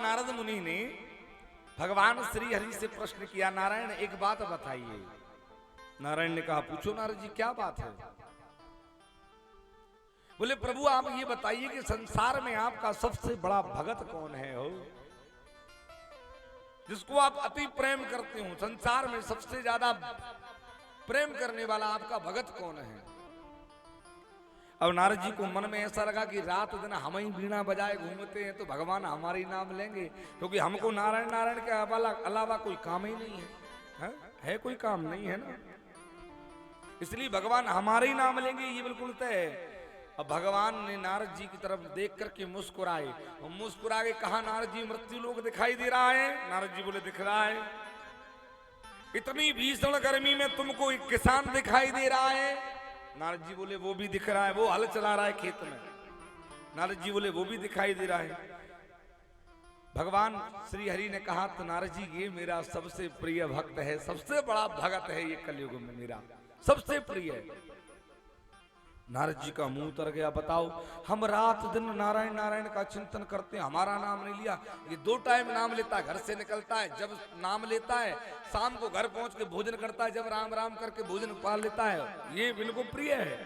नारद मुनि ने भगवान श्री हरि से प्रश्न किया, नारायण एक बात बताइए। नारायण ने कहा, पूछो नारद जी, क्या बात है? बोले, प्रभु आप ये बताइए कि संसार में आपका सबसे बड़ा भगत कौन है हो, जिसको आप अति प्रेम करते हो? संसार में सबसे ज्यादा प्रेम करने वाला आपका भगत कौन है? अब नारद जी को मन में ऐसा लगा कि रात दिन हम ही बीणा बजाए घूमते हैं तो भगवान हमारी नाम लेंगे, क्योंकि हमको नारायण नारायण के अलावा कोई काम ही नहीं है कोई काम नहीं है ना, इसलिए भगवान हमारे ही नाम लेंगे, ये बिल्कुल तय है। अब भगवान ने नारद जी की तरफ देख करके मुस्कुराए और मुस्कुरा के कहा, नारद जी मृत्यु लोक दिखाई दे रहा है? नारद जी बोले, दिख रहा है। इतनी भीषण गर्मी में तुमको एक किसान दिखाई दे रहा है? नारद जी बोले, वो भी दिख रहा है, वो हल चला रहा है खेत में। नारद जी बोले, वो भी दिखाई दे रहा है। भगवान श्री हरि ने कहा, तो नारद जी ये मेरा सबसे प्रिय भक्त है, सबसे बड़ा भगत है ये कलयुग में, मेरा सबसे प्रिय है। नारद जी का मुंह उतर गया, बताओ हम रात दिन नारायण नारायण का चिंतन करते हैं, हमारा नाम नहीं लिया। ये 2 टाइम नाम लेता है, घर से निकलता है जब नाम लेता है, शाम को घर पहुंच के भोजन करता है, जब राम राम करके भोजन पाल लेता है, ये बिल्कुल प्रिय है।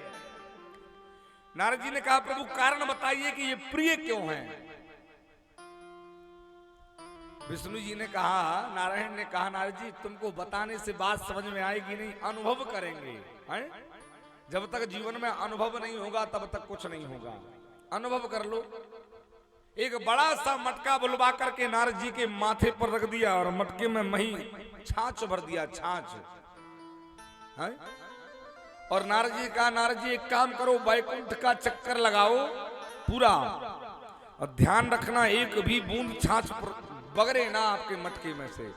नारद जी ने कहा, प्रभु कारण बताइए कि ये प्रिय क्यों है? विष्णु जी ने कहा, नारायण ने कहा, नारद जी तुमको बताने से बात समझ में आएगी नहीं, अनुभव करेंगे। जब तक जीवन में अनुभव नहीं होगा तब तक कुछ नहीं होगा, अनुभव कर लो। एक बड़ा सा मटका बुलवा करके नारद जी के माथे पर रख दिया और मटके में मही छाछ भर दिया, छाछ। और नारद जी कहा, नारद जी एक काम करो, वैकुंठ का चक्कर लगाओ पूरा, और ध्यान रखना एक भी बूंद छाछ बगरे ना आपके मटके में से,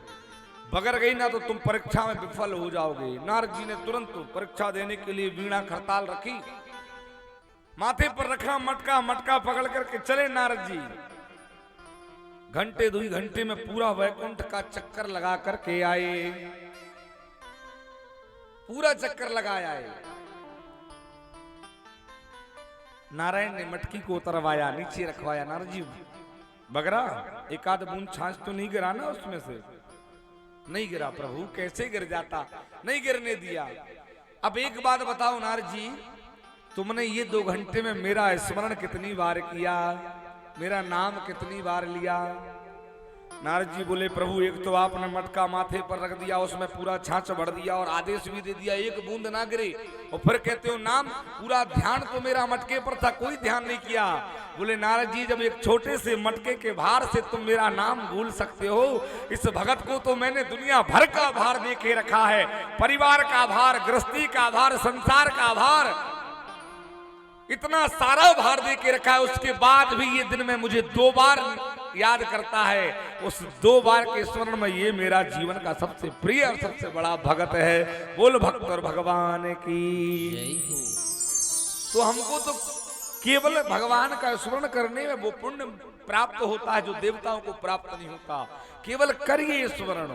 बगर गई ना तो तुम परीक्षा में विफल हो जाओगे। नारद जी ने तुरंत परीक्षा देने के लिए वीणा खरताल रखी, माथे पर रखा मटका, मटका पकड़ करके चले नारद जी। घंटे 2 घंटे में पूरा वैकुंठ का चक्कर लगा करके आए, पूरा चक्कर लगाया आए। नारायण ने मटकी को उतरवाया, नीचे रखवाया। नारद जी बगरा, एक आध बूंद छाछ तो नहीं गिरा ना उसमें से? नहीं गिरा प्रभु, कैसे गिर जाता? नहीं गिरने दिया। अब एक बात बताओ नारद जी, तुमने ये 2 घंटे में मेरा स्मरण कितनी बार किया, मेरा नाम कितनी बार लिया? नारद जी बोले, प्रभु एक तो आपने मटका माथे पर रख दिया, उसमें पूरा छाछ भर दिया और आदेश भी दे दिया एक बूंद ना गिरे, और फिर कहते हो नाम। पूरा ध्यान तो मेरा मटके पर था, कोई ध्यान नहीं किया। बोले, नारद जी जब एक छोटे से मटके के भार से तुम मेरा नाम भूल सकते हो, इस भगत को तो मैंने दुनिया भर का भार दे के रखा है, परिवार का भार, गृहस्थी का भार, संसार का भार, इतना सारा भार दे के रखा है। उसके बाद भी ये दिन में मुझे 2 बार याद करता है, उस 2 बार के स्मरण में ये मेरा जीवन का सबसे प्रिय और सबसे बड़ा भगत है। बोल भक्त और भगवान की। तो हमको तो केवल भगवान का स्मरण करने में वो पुण्य प्राप्त होता है जो देवताओं को प्राप्त नहीं होता। केवल करिए स्मरण।